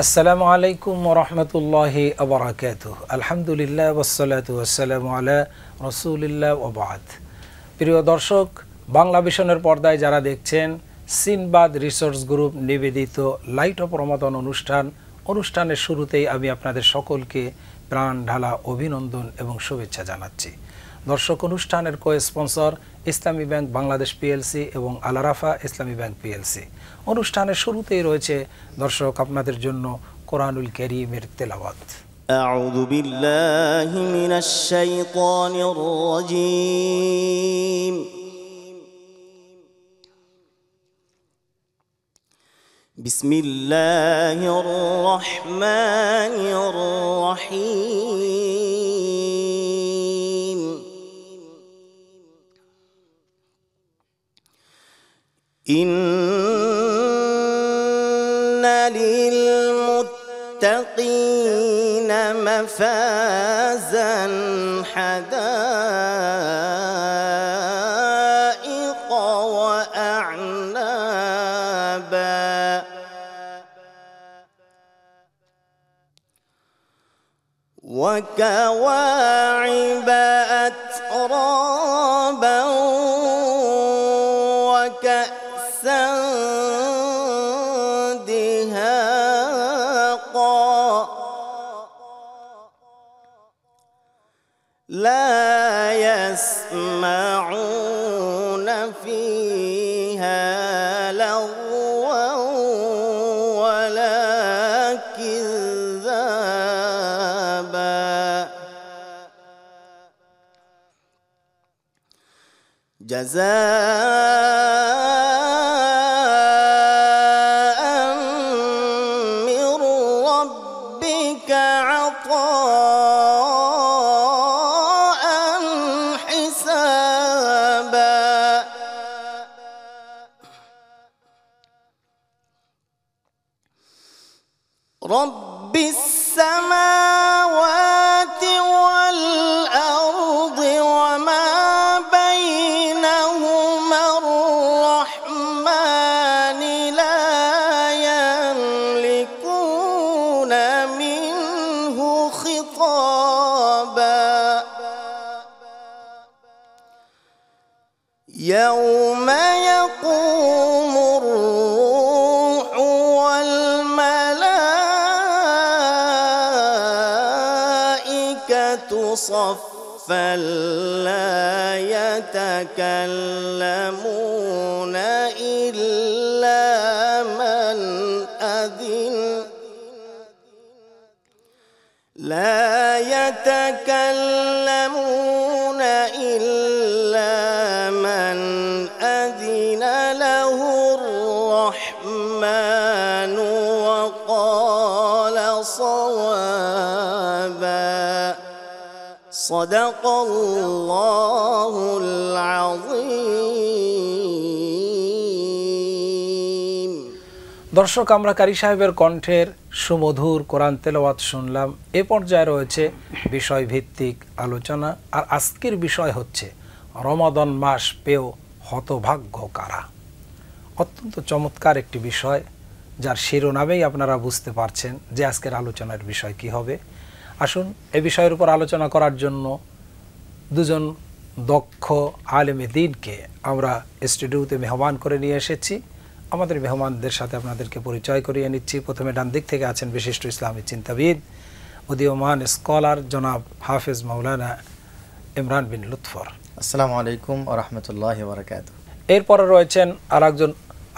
আসসালামু আলাইকুম ওয়া রাহমাতুল্লাহি ওয়া বারাকাতুহু। আলহামদুলিল্লাহ ওয়াসসালাতু ওয়াসসালামু আলা রাসূলিল্লাহ ওয়া বা'দ। প্রিয় দর্শক, বাংলা ভিশনের পর্দায় যারা দেখছেন সিনবাদ রিসোর্স গ্রুপ নিবেদিত লাইট অফ রমাদান অনুষ্ঠানের শুরুতেই আমি আপনাদের সকলকে প্রাণ ঢালা অভিনন্দন এবং শুভেচ্ছা জানাচ্ছি। দর্শক, অনুষ্ঠানের কো-স্পন্সর ইসলামী ব্যাংক বাংলাদেশ পিএলসি এবং আল আরাফা ইসলামী ব্যাংক পিএলসি। অনুষ্ঠানের শুরুতেই রয়েছে দর্শক আপনাদের জন্য কোরআনুল কারীমের তেলাওয়াত। আউযু বিল্লাহি মিনাশ শাইতানির রাজীম। বিসমিল্লাহির রহমানির রহিম। ইন্না লিল মুত্তাকিনা মাফাজান হাদাইকা ওয়া আ'নাবা ওয়া কাওয়া'iবা আতরাবা ওয়া كأسا دهاقا لا يسمعون فيها لغوا ولا كذابا جزاء من ربك عطاء حسابا رب السماوات والأرض وما بينهما الرحمن لا يملكون منه خطابا يوم يقوم الروح والملائكة صفا لا يتكلمون إلا من أذن له الرحمن وقال صوابا صدق الله العظيم। দর্শক, আমরা কারি সাহেবের কণ্ঠের সুমধুর কোরআন তেলাওয়াত শুনলাম। এ পর্যায়ে রয়েছে বিষয়ভিত্তিক আলোচনা, আর আজকের বিষয় হচ্ছে রমাদান মাস পেয়েও হতভাগ্য কারা। অত্যন্ত চমৎকার একটি বিষয়, যার শিরোনামেই আপনারা বুঝতে পারছেন যে আজকের আলোচনার বিষয় কি হবে। আসুন, এ বিষয়ের উপর আলোচনা করার জন্য দুজন দক্ষ আলেমে দ্বীনকে আমরা স্টুডিওতে মেহমান করে নিয়ে এসেছি। আমাদের মেহমানদের সাথে আপনাদেরকে পরিচয় করিয়ে নিচ্ছি। প্রথমে ডান দিক থেকে আছেন বিশিষ্ট ইসলামী চিন্তাবিদ, উদীয়মান স্কলার জনাব হাফেজ মাওলানা ইমরান বিন লুৎফর। আসসালামু আলাইকুম ওয়া রাহমাতুল্লাহি ওয়া বারাকাতুহু। এরপরে রয়েছেন আরেকজন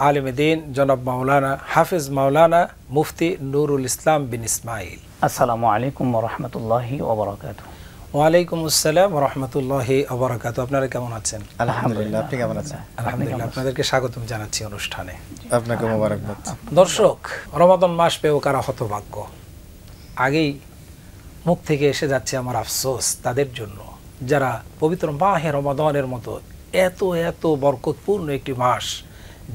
আলেমে দ্বীন জনাব মাওলানা হাফেজ মাওলানা মুফতি নুরুল ইসলাম বিন ইসমাইল। আসসালামু আলাইকুম ওয়া রাহমাতুল্লাহি ওয়া বারাকাতুহু। ওয়ালাইকুম আসসালাম ওয়া রাহমাতুল্লাহি ওয়া বারাকাতুহু। আপনারা কেমন আছেন? আলহামদুলিল্লাহ, আপনি কেমন আছেন? আলহামদুলিল্লাহ, আপনাদেরকে স্বাগতম জানাচ্ছি অনুষ্ঠানে। আপনাকে মোবারকবাদ। দর্শক, রমাদান মাস পেয়েও কারা হতভাগ্য। আগেই মুখ থেকে এসে যাচ্ছে আমার আফসোস তাদের জন্য যারা পবিত্র মাহে রমাদানের মতো এত এত বরকতপূর্ণ একটি মাস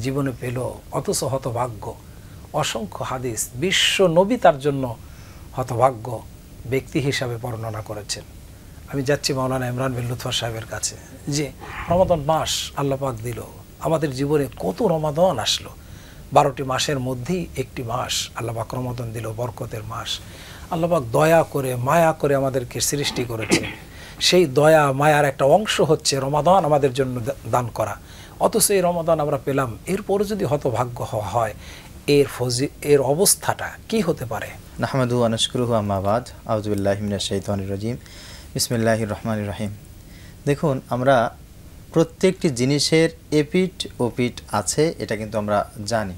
জীবনে পেল, অথচ হতভাগ্য। অসংখ্য হাদিস বিশ্ব নবী তার জন্য হতভাগ্য ব্যক্তি হিসাবে বর্ণনা করেছেন। আমি যাচ্ছি মাওলানা ইমরান বিন লুৎফর সাহেবের কাছে, যে রমাদান মাস আল্লাহ পাক দিল, আমাদের জীবনে কত রমাদান আসলো, 12টি মাসের মধ্যেই একটি মাস আল্লাহ পাক রমাদান দিল, বরকতের মাস। আল্লাহ পাক দয়া করে মায়া করে আমাদেরকে সৃষ্টি করেছে। সেই দয়া মায়ার একটা অংশ হচ্ছে রমাদান আমাদের জন্য দান করা। অথচ এই রমাদান আমরা পেলাম, এরপরে যদি হতভাগ্য হওয়া হয়, এর অবস্থাটা কি হতে পারে? নাহমাদু ওয়া নাশকুরুহু আম্মা বাদ, আউযু বিল্লাহি মিনাশ শাইতানির রাজিম, বিসমিল্লাহির রহমানির রহিম। দেখুন, আমরা প্রত্যেকটি জিনিসের এপিঠ ওপিঠ আছে, এটা কিন্তু আমরা জানি।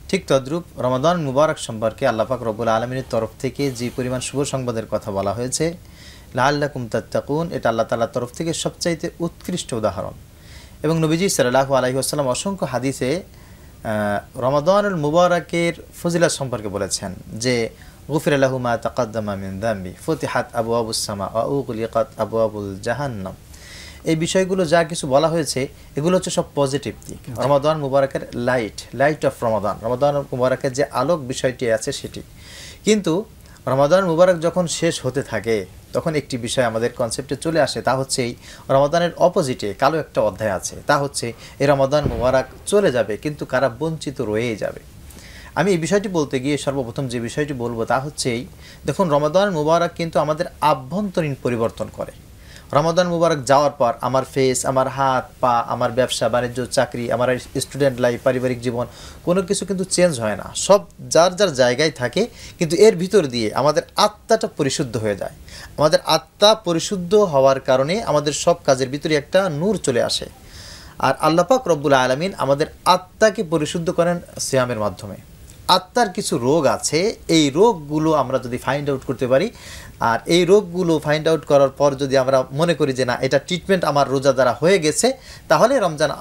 ঠিক তদ্রূপ রমাদান মুবারক সম্পর্কে আল্লাহ পাক রব্বুল আলামিনের তরফ থেকে যে পরিমাণ শুভ সংবাদের কথা বলা হয়েছে, লাআল্লাকুম তাত্তাকুন, এটা আল্লাহ তাআলার তরফ থেকে সবচাইতে উৎকৃষ্ট উদাহরণ। এবং নবীজি সাল্লাল্লাহু আলাইহি ওয়াসাল্লাম অসংখ্য হাদিসে রমাদানুল মুবারকের ফজিলত সম্পর্কে বলেছেন যে গুফিরা লাহু মা তাকাদ্দামা মিন যামবি, ফুতিহাত আবওয়াবুস সামা ওয়া উগলিকাত আবওয়াবুল জাহান্নাম। এই বিষয়গুলো যা কিছু বলা হয়েছে এগুলো হচ্ছে সব পজিটিভ দিক। রমাদান মুবারকের লাইট অফ রমাদান, রমাদান মুবারকের যে আলোক বিষয়টি আছে সেটি। কিন্তু রমাদান মুবারক যখন শেষ হতে থাকে তখন একটি বিষয় আমাদের কনসেপ্টে চলে আসে, তা হচ্ছে এই রমাদানের অপোজিটে কালো একটা অধ্যায় আছে, তা হচ্ছে এই রমাদান মুবারক চলে যাবে কিন্তু কারা বঞ্চিত রয়ে যাবে। আমি এই বিষয়টি বলতে গিয়ে সর্বপ্রথম যে বিষয়টি বলবো তা হচ্ছেই, দেখুন রমাদান মুবারক কিন্তু আমাদের আভ্যন্তরীণ পরিবর্তন করে। রমাদান মুবারক যাওয়ার পর আমার ফেস, আমার হাত পা, আমার ব্যবসা বাণিজ্য, চাকরি, আমার স্টুডেন্ট লাইফ, পারিবারিক জীবন, কোনো কিছু কিন্তু চেঞ্জ হয় না, সব যার যার জায়গায় থাকে। কিন্তু এর ভিতর দিয়ে আমাদের আত্মাটা পরিশুদ্ধ হয়ে যায়। আমাদের আত্মা পরিশুদ্ধ হওয়ার কারণে আমাদের সব কাজের ভিতরে একটা নূর চলে আসে। আর আল্লাহ পাক রব্বুল আলামিন আমাদের আত্মাকে পরিশুদ্ধ করেন সিয়ামের মাধ্যমে। আত্মার কিছু রোগ আছে, এই রোগগুলো আমরা যদি ফাইন্ড আউট করতে পারি, আর এই রোগগুলো ফাইন্ড আউট করার পর যদি আমরা মনে করি যে না, এটা ট্রিটমেন্ট আমার রোজা দ্বারা হয়ে গেছে, তাহলে রমজান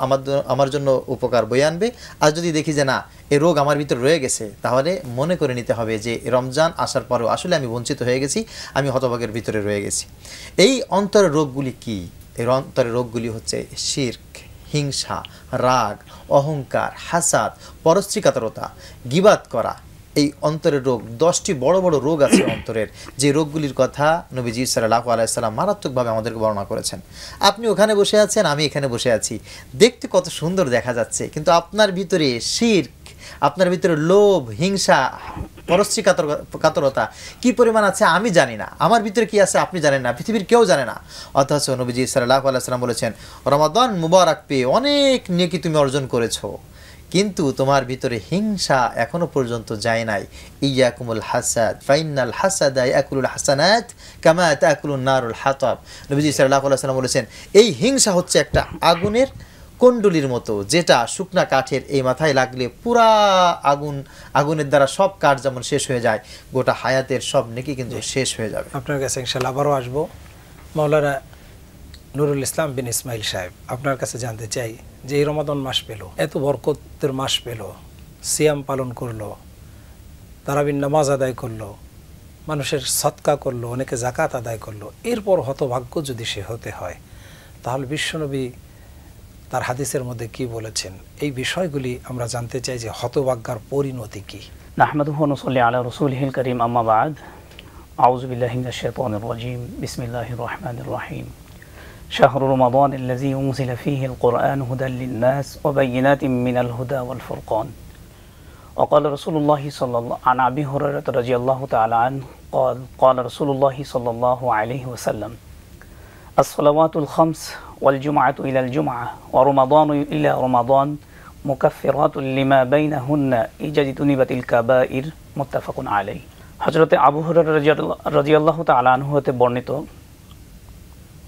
আমার জন্য উপকার বয়ে আনবে। আর যদি দেখি যে না, এই রোগ আমার ভিতরে রয়ে গেছে, তাহলে মনে করে নিতে হবে যে রমজান আসার পরেও আসলে আমি বঞ্চিত হয়ে গেছি, আমি হতভাগের ভিতরে রয়ে গেছি। এই অন্তরের রোগগুলি কি? এই অন্তরের রোগগুলি হচ্ছে শিরক, হিংসা, রাগ, অহংকার, হাসাদ, পরশ্রীকাতরতা, গীবাত করা। এই অন্তরের রোগ 10টি বড় বড় রোগ আছে অন্তরের, যে রোগগুলির কথা নবীজি সাল্লাল্লাহু আলাইহি ওয়াসাল্লাম মারাত্মকভাবে আমাদেরকে বর্ণনা করেছেন। আপনি ওখানে বসে আছেন, আমি এখানে বসে আছি, দেখতে কত সুন্দর দেখা যাচ্ছে, কিন্তু আপনার ভিতরে শিরক, আপনার ভিতরে লোভ, হিংসা, পরশ্রীকাতরতা কি পরিমাণ আছে আমি জানি না, আমার ভিতরে কি আছে আপনি জানেন না, পৃথিবীর কেউ জানে না। অথচ নবীজি সাল্লাল্লাহু আলাইহি ওয়াসাল্লাম বলেছেন, রমাদান মুবারক পেয়ে অনেক নেকি তুমি অর্জন করেছো, কিন্তু তোমার ভিতরে হিংসা এখনো পর্যন্ত যায় নাই। ইয়াকুমুল হাসাদ ফাইনাল হাসাদা ইয়াকুলুল হাসানাত কামা তাকুলুন নারুল হাতাব। নবীজি সাল্লাল্লাহু আলাইহি ওয়াসাল্লাম বলেছেন, এই হিংসা হচ্ছে একটা আগুনের কুণ্ডলীর মতো, যেটা শুকনা কাঠের এই মাথায় লাগলে পুরা আগুনের দ্বারা সব কাঠ যেমন শেষ হয়ে যায়, গোটা হায়াতের সব নেকি কিন্তু শেষ হয়ে যাবে। আপনার কাছে ইনশাআল্লাহ আবারও আসবো। মাওলানা নুরুল ইসলাম বিন ইসমাইল সাহেব, আপনার কাছে জানতে চাই যে এই রমাদান মাস পেল, এত বরকতের মাস পেল, সিয়াম পালন করলো, তারাবির নামাজ আদায় করলো, মানুষের সৎকা করলো, অনেকে জাকাত আদায় করলো, এরপর হতভাগ্য যদি সে হতে হয়, তাহলে বিশ্বনবী তার হাদিসের মধ্যে কি বলেছেন? এই বিষয়গুলি আমরা জানতে চাই যে হতভাগ্যার পরিণতি কি। নাহমাদুহু ওয়া নুসাল্লি আলা রাসূলিহিল কারীম, আম্মা বা'দ, আউযু বিল্লাহি মিনাশ শাইতানির রাজীম, বিসমিল্লাহির রহমানির রহিম। শাহরু রমাদান আল্লাযী উনজিলা ফীহিল কুরআন হুদাল লিন-নাস ওয়া বায়িনাতিন মিনাল হুদা ওয়াল ফুরকান। وقال رسول الله صلى الله عن أبي هريرة رضي الله تعالى عنه قال رسول الله صلى الله عليه وسلم الصلوات الخمس والجمعة إلى الجمعة ورمضان إلى رمضان مكفرات لما بينهن إذا اجتنبت الكبائر متفق عليه। হযরত আবু হুরায়রা রাদিয়াল্লাহু তাআলা আনহু হতে বর্ণিত,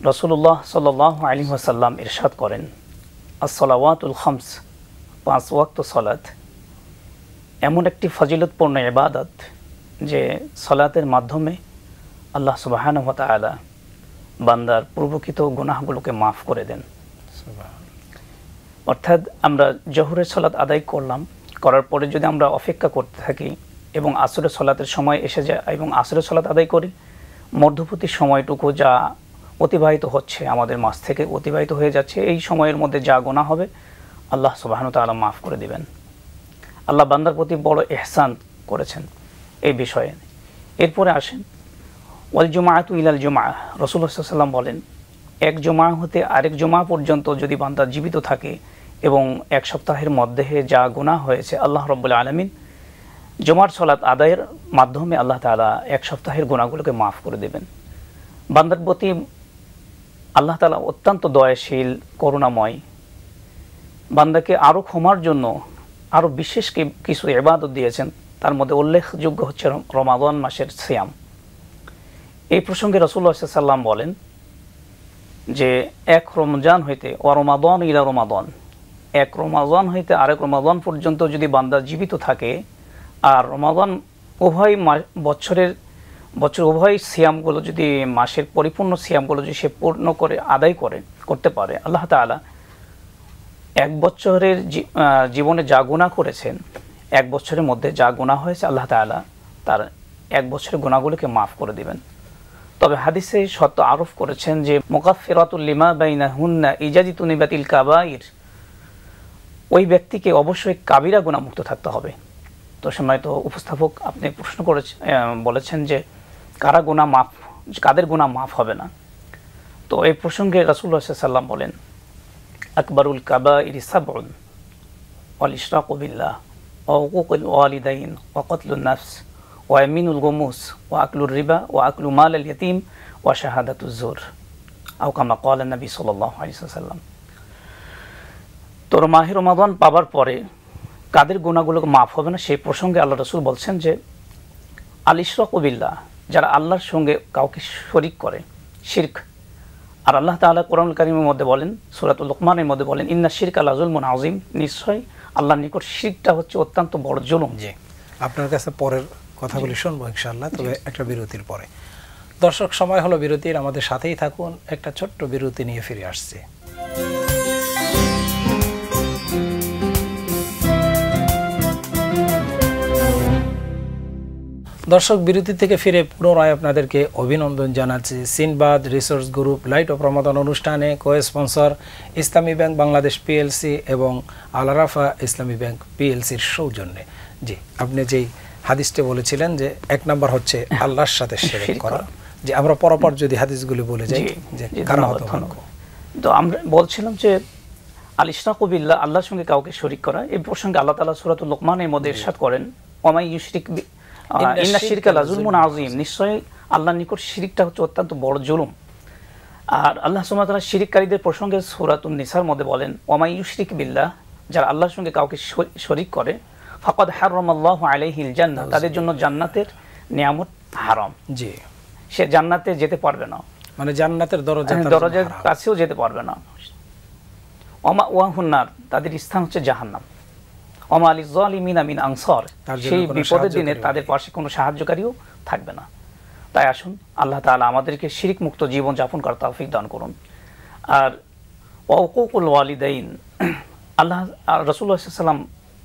রাসূলুল্লাহ সাল্লাল্লাহু আলাইহি ওয়াসাল্লাম ইরশাদ করেন, as-salawatul khams, 5 ওয়াক্ত সালাত এমন একটি ফজিলতপূর্ণ ইবাদত যে সালাতের মাধ্যমে আল্লাহ সুবহানাহু ওয়া তাআলা বান্দার পূর্বকৃত গুনাহগুলোকে মাফ করে দেন। অর্থাৎ আমরা জোহরের সালাত আদায় করার পরে যদি আমরা অপেক্ষা করতে থাকি এবং আসরের সালাতের সময় এসে যায় এবং আসরের সালাত আদায় করি, মধ্যবর্তী সময়টুকু যা অতিবাহিত হচ্ছে, আমাদের মাঝ থেকে অতিবাহিত হয়ে যাচ্ছে, এই সময়ের মধ্যে যা গুনাহ হবে আল্লাহ সুবহানাহু ওয়া তাআলা মাফ করে দিবেন। আল্লাহ বান্দার প্রতি বড় ইহসান করেছেন এই বিষয়ে। এরপরে আসেন ওয়াল জুমআতু ইলাল জুমআ, রাসূলুল্লাহ সাল্লাল্লাহু আলাইহি ওয়াসাল্লাম বলেন, এক জুমআ হতে আরেক জুমআ পর্যন্ত যদি বান্দা জীবিত থাকে, এবং এক সপ্তাহের মধ্যে যা গুনাহ হয়েছে আল্লাহ রাব্বুল আলামিন জুমার সালাত আদায়ের মাধ্যমে আল্লাহ তাআলা এক সপ্তাহের গুনাহগুলোকে মাফ করে দেবেন। বান্দার প্রতি আল্লাহ তাআলা অত্যন্ত দয়াশীল, করুণাময়। বান্দাকে আরও ক্ষমার জন্য আরও বিশেষ কিছু ইবাদত দিয়েছেন, তার মধ্যে উল্লেখযোগ্য হচ্ছে রমাদান মাসের সিয়াম। এই প্রসঙ্গে রাসূলুল্লাহ সাল্লাল্লাহু আলাইহি ওয়াসাল্লাম বলেন যে এক রমজান হইতে রমাদান ইলা রমাদান, এক রমাদান হইতে আরেক রমাদান পর্যন্ত যদি বান্দা জীবিত থাকে আর রমাদান উভয় বছর উভয় সিয়ামগুলো যদি মাসের পরিপূর্ণ সিয়ামগুলো যদি সে পূর্ণ করে আদায় করতে পারে, আল্লাহ তাআলা এক বছরের জীবনে যা গুনাহ করেছেন, এক বছরের মধ্যে যা গুনাহ হয়েছে আল্লাহ তাআলা তার এক বছরের গুনাহগুলোকে মাফ করে দিবেন। তবে হাদিসে শর্ত আরোপ করেছেন যে মুকাফফিরাতুল লিমা বাইনাহুন্না ইজাজিতু নিবাতিল কাবাইর, ওই ব্যক্তিকে অবশ্যই কাবিরা গুনাহ মুক্ত থাকতে হবে। তো সম্মানিত উপস্থাপক, আপনি প্রশ্ন বলেছেন যে কাদের গুনাহ মাফ হবে না। তো এই প্রসঙ্গে রাসূলুল্লাহ সাল্লাল্লাহু আলাইহি ওয়াসাল্লাম বলেন আকবারুল কাবাইরি সাবউন ওয়াল ইশরাকু বিল্লাহ ওয়া উকুকুল ওয়ালিদাইন ওয়া কতলুন নাফস ওয়া ইয়ামিনুল গুমুস ওয়া আকলুর রিবা ওয়া আকলু মালাল ইয়াতীম ওয়া শাহাদাতুজ জুর আও কামা ক্বালা নবী সাল্লাল্লাহু আলাইহি ওয়াসাল্লাম। তো মাহে রমাদান পাবার পরে কাদের গুনাহগুলো মাফ হবে না সেই প্রসঙ্গে আল্লাহ রাসূল বলছেন যে আল ইশরাকু বিল্লাহ, যারা আল্লাহর সঙ্গে কাউকে শরীক করে, শিরক। আর আল্লাহ তাআলা কোরআনুল কারীমের মধ্যে বলেন, সূরাতুল লুকমানের মধ্যে বলেন ইন্না শিরকা লাযুলমুন আযীম, নিশ্চয় আল্লাহর নিকট শিরকটা হচ্ছে অত্যন্ত বড় জুলুম। জি, আপনার কাছে পরের কথাগুলি শুনবো ইনশাআল্লাহ, তবে একটা বিরতির পরে। দর্শক, সময় হলো বিরতির, আমাদের সাথেই থাকুন। একটা ছোট্ট বিরতি নিয়ে ফিরে আসছে। দর্শক, বিরতি থেকে ফিরে পুনরায় আপনাদেরকে অভিনন্দন জানাচ্ছি। Sinbad resource group light of Ramadan অনুষ্ঠানে কো-স্পন্সর ইসলামী ব্যাংক বাংলাদেশ পিএলসি এবং আল আরাফা ইসলামী ব্যাংক পিএলসির সৌজন্যে। জি, আপনি যেই হাদিসটা বলেছিলেন যে এক নাম্বার হচ্ছে আল্লাহর সাথে শিরক করা, যে আমরা পরপর যদি হাদিসগুলি বলে যাই যে কারা হতে পারে। তো আমরা বলছিলাম যে আল ইশরাকু বিল্লাহ, আল্লাহর সঙ্গে কাউকে শরীক করা। এই প্রসঙ্গে আল্লাহ তাআলা সূরাতুল লুকমানের মধ্যে ইরশাদ করেন ওয়ামাই ইউশরিক ইন্না শিরকা লাযুলমুন আযীম, নিশ্চয়ই আল্লাহর নিকট শিরকটা হচ্ছে অত্যন্ত বড় জুলুম। আর আল্লাহ সুবহানাহু ওয়া তাআলা শিরককারীদের প্রসঙ্গে সূরাতুন নিসার মধ্যে বলেন ওয়ামাই ইউশরিক বিল্লাহ, যারা আল্লাহর সঙ্গে কাউকে শরীক করে ফাকাদ হারামাল্লাহু আলাইহিল জান্নাহ, তাদের জন্য জান্নাতের নিয়ামত হারাম। জি, সে জান্নাতে যেতে পারবে না, মানে জান্নাতের দরজার কাছেও যেতে পারবে না। ওমা ওয়াহুন নার, তাদের স্থান হচ্ছে জাহান্নাম। ওমা লিজ জালিমিনা মিন আনসার, সেই বিপদের দিনে তাদের পাশে কোনো সাহায্যকারীও থাকবে না। তাই আসুন আল্লাহ তাআলা আমাদেরকে শিরক মুক্ত জীবন যাপন করার তৌফিক দান করুন। আর উকুকুল ওয়ালিদাইন, আল্লাহ রাসূলুল্লাহ সাল্লাল্লাহু আলাইহি ওয়াসাল্লাম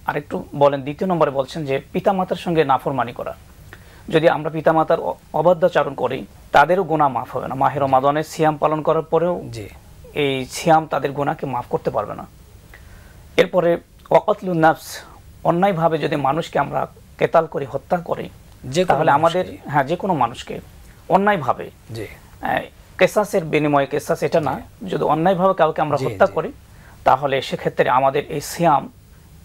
আরেকটু বলেন, দ্বিতীয় নম্বরে বলছেন যে পিতামাতার সঙ্গে নাফরমানি করা। যদি আমরা পিতামাতার অবাধ্যাচরণ করি তাদেরও গুনাহ মাফ হবে না। মাহে রমাদানের সিয়াম পালন করার পরেও এই সিয়াম তাদের গুনাহকে মাফ করতে পারবে না। এরপরে ওয়াকাতলুন নাফস, অন্যায়ভাবে যদি মানুষকে আমরা কেতাল করি, হত্যা করি, তাহলে আমাদের যে কোনো মানুষকে অন্যায়ভাবে, কেসাসের বিনিময়ে, কেসাস এটা না, যদি অন্যায়ভাবে কাউকে আমরা হত্যা করি তাহলে সেক্ষেত্রে আমাদের এই সিয়াম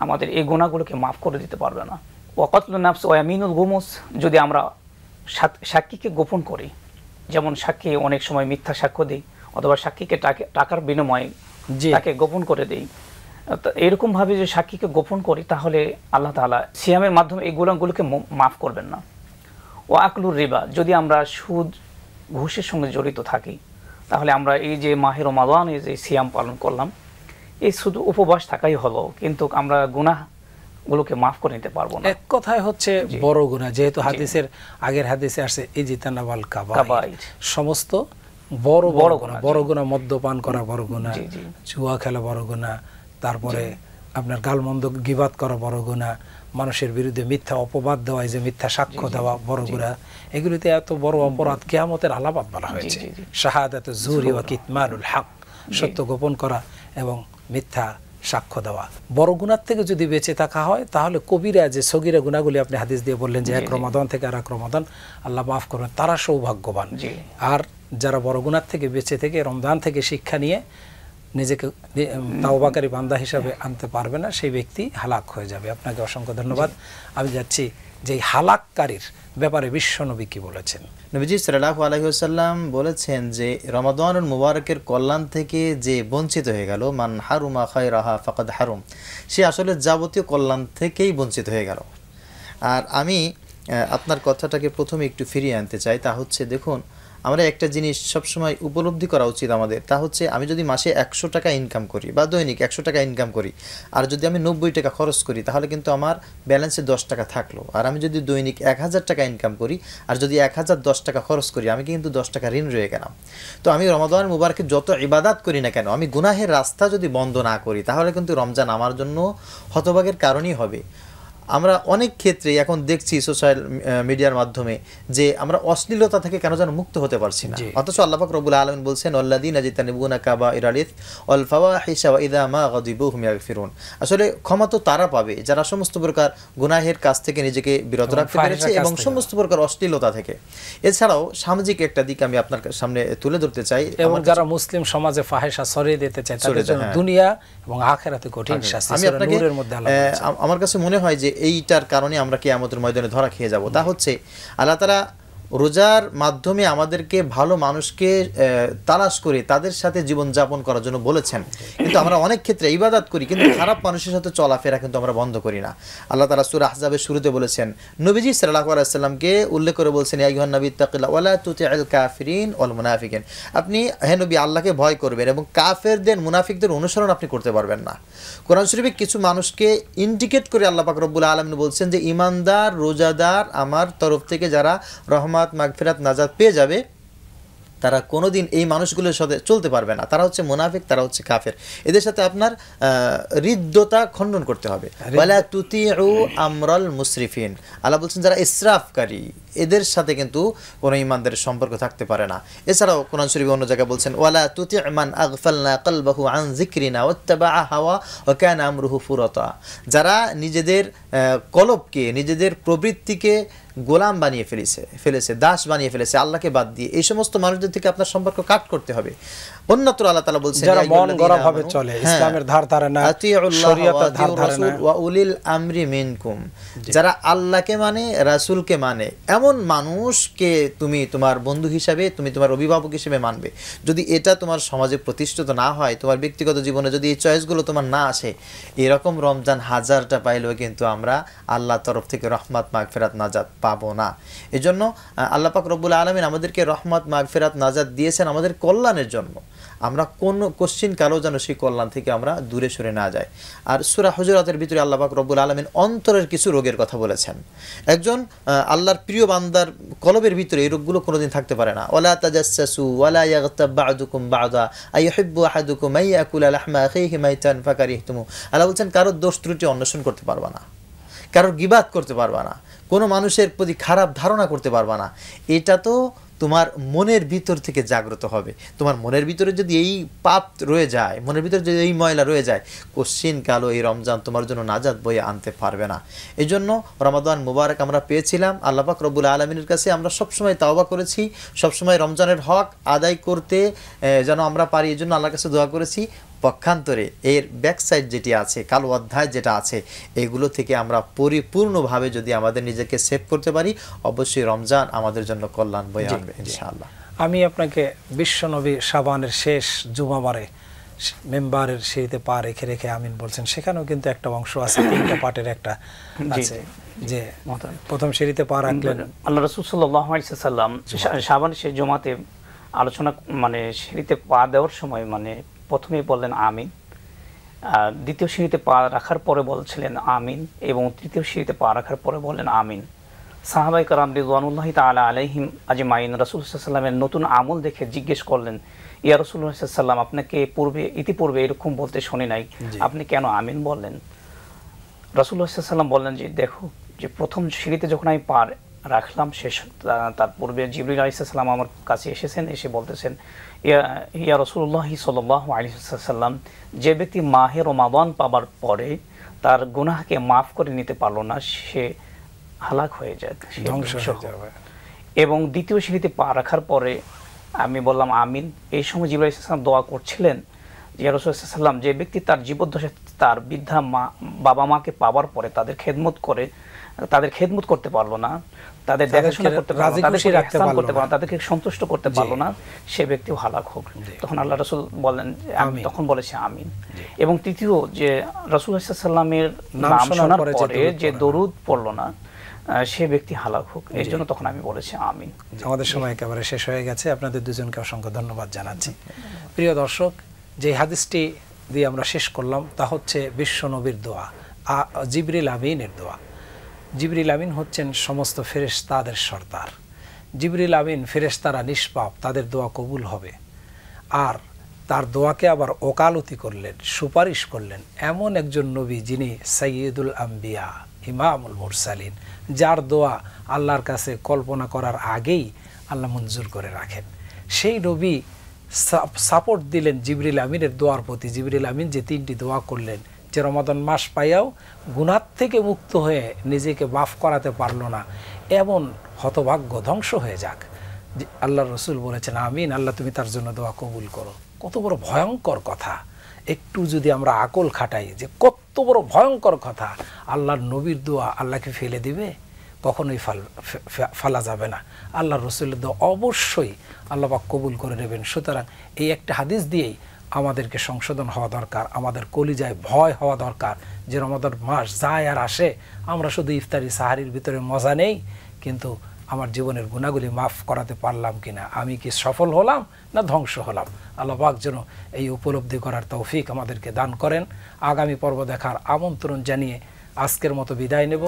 আমাদের এই গুনাহগুলোকে মাফ করে দিতে পারবে না। ওয়াকাতলুন নাফস ওয়া ইয়ামিনুল গুমুস, যদি আমরা সাক্ষীকে গোপন করি, যেমন সাক্ষী অনেক সময় মিথ্যা সাক্ষ্য দেই অথবা সাক্ষীকে টাকার বিনিময়ে তাকে গোপন করে দেই, এরকম ভাবে যে সাক্ষীকে গোপন করি তাহলে আল্লাহ তাআলা সিয়ামের মাধ্যমে এই গুনাহগুলোকে মাফ করবেন না। ও আকলুর রিবা, যদি আমরা সুদ ঘুষের সঙ্গে জড়িত থাকি তাহলে আমরা এই যে মাহে রমাদানে যে সিয়াম পালন করলাম, এই শুধু উপবাস থাকাই হলো, কিন্তু আমরা গুনাহগুলোকে মাফ করে নিতে পারবো না। এক কথায় হচ্ছে বড় গুনাহ, যেহেতু হাদিসের আগের হাদিসে আসছে ইজতানাবাল কাবাইর, সমস্ত বড় বড় গুনাহ, বড় গুনাহ, মদ্যপান করা বড় গুনাহ, জুয়া খেলা বড় গুনাহ, তারপরে আপনার গালমন্দ গীবাত করা বড় গুনাহ, মানুষের বিরুদ্ধে মিথ্যা অপবাদ দেওয়া, যে মিথ্যা সাক্ষ্য দেওয়া বড় গুনাহ। এগুলিতে এত বড় অপরাধ কিয়ামতের আলামত বলা হয়েছে। শাহাদাতুজ জুরি ওয়া কিতমানুল হক, সত্য গোপন করা এবং মিথ্যা সাক্ষ্য দেওয়া। বড় গুনার থেকে যদি বেঁচে থাকা হয় তাহলে কবিরা যে সগীরা গুনাহগুলি আপনি হাদিস দিয়ে বললেন যে এক রমাদান থেকে আর এক রমাদান আল্লাহ মাফ করবেন, তারা সৌভাগ্যবান। আর যারা বড় গুনার থেকে বেঁচে থেকে রমজান থেকে শিক্ষা নিয়ে নিজেকে তাওবাকারী বান্দা হিসাবে আনতে পারবে না, সেই ব্যক্তি হালাক হয়ে যাবে। আপনাকে অসংখ্য ধন্যবাদ। আমি যাচ্ছি যে এই হালাককারীর ব্যাপারে বিশ্বনবী কি বলেছেন। নবীজি সাল্লাল্লাহু আলাইহি ওয়াসাল্লাম বলেছেন যে রমাদানুল মুবারকের কল্যাণ থেকে যে বঞ্চিত হয়ে গেল, মান হারুমা খায়রাহা ফাকাদ হারুম, সে আসলে যাবতীয় কল্যাণ থেকেই বঞ্চিত হয়ে গেল। আর আমি আপনার কথাটাকে প্রথমে একটু ফিরিয়ে আনতে চাই, তা হচ্ছে দেখুন, আমরা একটা জিনিস সবসময় উপলব্ধি করা উচিত আমাদের, তা হচ্ছে আমি যদি মাসে 100 টাকা ইনকাম করি বা দৈনিক 100 টাকা ইনকাম করি, আর যদি আমি 90 টাকা খরচ করি, তাহলে কিন্তু আমার ব্যালেন্সে 10 টাকা থাকলো। আর আমি যদি দৈনিক 1000 টাকা ইনকাম করি আর যদি 1010 টাকা খরচ করি, আমি কিন্তু 10 টাকা ঋণ রয়ে গেলাম। তো আমি রমাদান মুবারকে যত ইবাদত করি না কেন, আমি গুনাহের রাস্তা যদি বন্ধ না করি, তাহলে কিন্তু রমজান আমার জন্য হতভাগের কারণই হবে। আমরা অনেক ক্ষেত্রে এখন দেখছি সোশ্যাল মিডিয়ার মাধ্যমে যে আমরা অশ্লীলতা থেকে কেন যেন মুক্ত হতে পারছি না, অথচ আল্লাহ পাক রব্বুল আলামিন বলছেন আল্লাযীনা ইয়াজতানিবুনা কাবাইরাল ইসম ওয়াল ফাওয়াহিশা ওয়া ইযা মা গাযিবু হুম ইয়াগফিরুন। আসলে ক্ষমা তো তারা পাবে যারা সমস্ত প্রকার গুনাহের কাজ থেকে নিজেকে বিরত রাখতে পেরেছে এবং সমস্ত প্রকার অশ্লীলতা থেকে। এছাড়াও সামাজিক একটা দিক আমি আপনার সামনে তুলে ধরতে চাই, এবং যারা মুসলিম সমাজে ফাহিশা ছড়িয়ে দিতে চায় তাদের জন্য দুনিয়া এবং আখিরাতে কঠিন শাস্তি। আমি আপনাকে আমার কাছে মনে হয় যে এইটার কারণে আমরা কিয়ামতের ময়দানে ধরা খেয়ে যাব। তা হচ্ছে আল্লাহ তাআলা রোজার মাধ্যমে আমাদেরকে ভালো মানুষকে তালাশ করে তাদের সাথে জীবনযাপন করার জন্য বলেছেন, কিন্তু আমরা অনেক ক্ষেত্রে ইবাদত করি কিন্তু খারাপ মানুষের সাথে চলাফেরা কিন্তু আমরা বন্ধ করি না। আল্লাহ তাআলা সূরা আহজাবের শুরুতে বলেছেন, নবীজি সাল্লাল্লাহু আলাইহি ওয়াসাল্লামকে উল্লেখ করে বলছেন, ইয়া আইয়ুহান নবী তাকিল্লাহ ওয়া লা তুতি'ল কাফিরিন ওয়াল মুনাফিকিন, আপনি হে নবী আল্লাহকে ভয় করবেন এবং কাফেরদের মুনাফিকদের অনুসরণ আপনি করতে পারবেন না। কোরআন শরীফে কিছু মানুষকে ইন্ডিকেট করে আল্লাহ পাক রব্বুল আলামিন বলছেন যে ঈমানদার রোজাদার আমার তরফ থেকে যারা রহমত মাগফিরাত নাজাত পেয়ে যাবে, তারা কোনোদিন এই মানুষগুলোর সাথে চলতে পারবে না। তারা হচ্ছে মুনাফিক, তারা হচ্ছে কাফের। এদের সাথে আপনার হৃদ্যতা খণ্ডন করতে হবে। ওয়ালা তুতিউ আমরাল মুসরিফিন, আল্লাহ বলছেন যারা ইসরাফকারী এদের সাথে কিন্তু কোনো ঈমানদারের সম্পর্ক থাকতে পারে না। এছাড়াও কোরআন শরীফে অন্য জায়গায় বলছেন, ওয়ালা তুতি মান আগফালনা কলবাহু আন যিকরিনা ওয়াত্তাবা হাওয়া ওয়া কানা আমরুহু ফুরাতা, যারা নিজেদের কলবকে নিজেদের প্রবৃত্তিকে গোলাম বানিয়ে ফেলেছে, দাস বানিয়ে ফেলেছে আল্লাহকে বাদ দিয়ে, এই সমস্ত মানুষদের থেকে আপনার সম্পর্ক কাট করতে হবে। অন্যত্র আল্লাহ তাআলা বলছেন যারা মন গড়া ভাবে চলে, ইসলামের ধার ধারে না, শরীয়তের ধার ধারে না, ওয়া উলিল আমরি মিনকুম, যারা আল্লাহকে মানে রাসূলকে মানে এমন মানুষকে তুমি তোমার বন্ধু হিসাবে, তুমি তোমার অভিভাবক হিসেবে মানবে। যদি এটা তোমার সমাজে প্রতিষ্ঠিত না হয়, তোমার ব্যক্তিগত জীবনে যদি এই চয়েসগুলো তোমার না আসে, এরকম রমজান হাজারটা পাইলেও কিন্তু আমরা আল্লাহর তরফ থেকে রহমত মাগফিরাত নাজাত পাবো না। এজন্য আল্লাহ পাক রব্বুল আলামিন আমাদেরকে রহমত মাগফিরাত নাজাত দিয়েছেন আমাদের কল্যাণের জন্য। আমরা কোন কোশ্চিন কালো যেন সেই কল্যাণ থেকে আমরা দূরে সরে না যাই। আর সূরা হুজুরাতের ভিতরে আল্লাহ পাক রব্বুল আলামিন অন্তরের কিছু রোগের কথা বলেছেন। একজন আল্লাহর প্রিয় বান্দার কলবের ভিতরে এই রোগগুলো কোনোদিন থাকতে পারে না। ওয়ালা তাজাসসু ওয়ালা ইয়াগতাব বা'দুকুম বা'দা আইয়ুহিব্বু আহাদুকুম আইয়াকুলা লাহমা আখিহি মাইতান ফাকারিহতুমু, আল্লাহ বলছেন কারোর দোষ ত্রুটি অন্বেষণ করতে পারবা না, কারোর গীবাত করতে পারবা না, কোনো মানুষের প্রতি খারাপ ধারণা করতে পারবা না। এটা তো তোমার মনের ভিতর থেকে জাগ্রত হবে। তোমার মনের ভিতরে যদি এই পাপ রয়ে যায়, মনের ভিতরে যদি এই ময়লা রয়ে যায়, কোশ্চিন কালো এই রমজান তোমার জন্য নাজাত বয়ে আনতে পারবে না। এই জন্য রমাদান মুবারক আমরা পেয়েছিলাম, আল্লাহ পাক রব্বুল আলামিনের কাছে আমরা সবসময় তাওবা করেছি, সবসময় রমজানের হক আদায় করতে যেন আমরা পারি, এই জন্য আল্লাহর কাছে দোয়া করেছি। পক্ষান্তরে এর ব্যাকসাইড যেটি আছে, কালো অধ্যায় যেটা আছে, এগুলো থেকে আমরা পরিপূর্ণভাবে যদি আমাদের নিজেকে সেভ করতে পারি, অবশ্যই রমজান আমাদের জন্য কল্যাণ বয়ে আনবে ইনশাআল্লাহ। আমি আপনাকে বিশ্বনবী শাবানের শেষ জুমাবারে মেম্বারের সিঁড়িতে পা রেখে রেখে আমিন বলছেন, সেখানেও কিন্তু একটা অংশ আছে, তিনটা পার্টের একটা আছে, যে প্রথম সিঁড়িতে পা রাখলেন আল্লাহ রাসূল সাল্লাল্লাহু আলাইহি ওয়াসাল্লাম শাবানের শেষ জুমাতে আলোচনা মানে সিঁড়িতে পা দেওয়ার সময় মানে প্রথমেই বললেন আমিন, দ্বিতীয় সিঁড়িতে পা রাখার পরে বলছিলেন আমিন, এবং তৃতীয় সিঁড়িতে পা রাখার পরে বললেন আমিন। সাহাবায়ে কেরাম রিদওয়ানুল্লাহি তাআলা আলাইহিম আজমাইন রাসূল সাল্লাল্লাহু আলাইহি ওয়াসাল্লামের নতুন আমল দেখে জিজ্ঞেস করলেন, ইয়া রাসূলুল্লাহ সাল্লাল্লাহু আলাইহি ওয়াসাল্লাম, আপনাকে ইতিপূর্বে এরকম বলতে শুনি নাই, আপনি কেন আমিন বললেন? রাসূলুল্লাহ সাল্লাল্লাহু আলাইহি ওয়াসাল্লাম বললেন যে দেখো, যে প্রথম সিঁড়িতে যখন আমি পা রাখলাম শেষ, তার পূর্বে জিবরিল আলাইহিস সালাম আমার কাছে এসেছেন, এসে বলতেছেন, ইয়া রাসূলুল্লাহ সাল্লাল্লাহু আলাইহি ওয়াসাল্লাম, যে ব্যক্তি মাহে রমাদান পাবার পরে তার গুনাহকে মাফ করে নিতে পারলো না, সে হালাক হয়ে যায়, ধ্বংস হয়ে যাবে। এবং দ্বিতীয় সিঁড়িতে পা রাখার পরে আমি বললাম আমিন। এই সময় জিবরাইল আলাইহিস সালাম দোয়া করছিলেন যে রাসূল সাল্লাল্লাহু আলাইহি ওয়াসাল্লাম যে ব্যক্তি তার জীবদ্দশায় তার বৃদ্ধা মা বাবা মাকে পাওয়ার পরে তাদের খেদমত করতে পারলো না, তাদের দেখাশোনা করতে পারলো না, তাদেরকে ইহসান করতে পারলো না, তাদেরকে সন্তুষ্ট করতে পারলো না, সে ব্যক্তিও হালাক হোক। তখন আল্লাহ রাসূল বলেন, আমি তখন বলেছি আমিন। এবং তৃতীয় যে রাসূল সাল্লাল্লাহু আলাইহি ওয়াসাল্লামের নাম শোনার পরে যে দরুদ পড়লো না, সে ব্যক্তি হালাক হোক। এর জন্য তখন আমি বলেছি আমিন। আমাদের সময় একেবারে শেষ হয়ে গেছে, আপনাদের দুজনকে অসংখ্য ধন্যবাদ জানাচ্ছি। প্রিয় দর্শক, যে হাদিসটি দিয়ে আমরা শেষ করলাম তা হচ্ছে বিশ্ব নবীর দোয়া, জিবরিল আমিনের দোয়া। জিবরিল আমিন হচ্ছেন সমস্ত ফেরেশতাদের সর্দার। জিবরিল আমিন ফেরেশতারা নিষ্পাপ, তাদের দোয়া কবুল হবে। আর তার দোয়াকে আবার ওকালতি করলেন, সুপারিশ করলেন এমন একজন নবী যিনি সাইয়্যিদুল আম্বিয়া, ইমামুল মুরসালিন, যার দোয়া আল্লাহর কাছে কল্পনা করার আগেই আল্লাহ মঞ্জুর করে রাখেন। সেই নবী সাপোর্ট দিলেন জিবরিল আমিনের দোয়ার প্রতি। জিবরিল আমিন যে 3টি দোয়া করলেন, যে রমাদান মাস পাইয়াও গুনাহ থেকে মুক্ত হয়ে নিজেকে মাফ করাতে পারলো না, এমন হতভাগ্য ধ্বংস হয়ে যাক। আল্লাহর রাসূল বলেছেন আমিন, আল্লাহ তুমি তার জন্য দোয়া কবুল করো। কত বড় ভয়ঙ্কর কথা! একটু যদি আমরা আকল খাটাই যে কত বড় ভয়ঙ্কর কথা, আল্লাহর নবীর দোয়া আল্লাহকে ফেলে দিবে? কখনোই ফালা যাবে না। আল্লাহর রাসূলের দোয়া অবশ্যই আল্লাহ পাক কবুল করে নেবেন। সুতরাং এই একটা হাদিস দিয়েই আমাদেরকে সংশোধন হওয়া দরকার, আমাদের কলিজায় ভয় হওয়া দরকার যে রমাদান মাস যায় আর আসে, আমরা শুধু ইফতারি সাহারির ভিতরে মজা নেই, কিন্তু আমার জীবনের গুনাহগুলি মাফ করাতে পারলাম কিনা, আমি কি সফল হলাম না ধ্বংস হলাম। আল্লাহ পাক যেন এই উপলব্ধি করার তৌফিক আমাদেরকে দান করেন। আগামী পর্ব দেখার আমন্ত্রণ জানিয়ে আজকের মতো বিদায় নেব।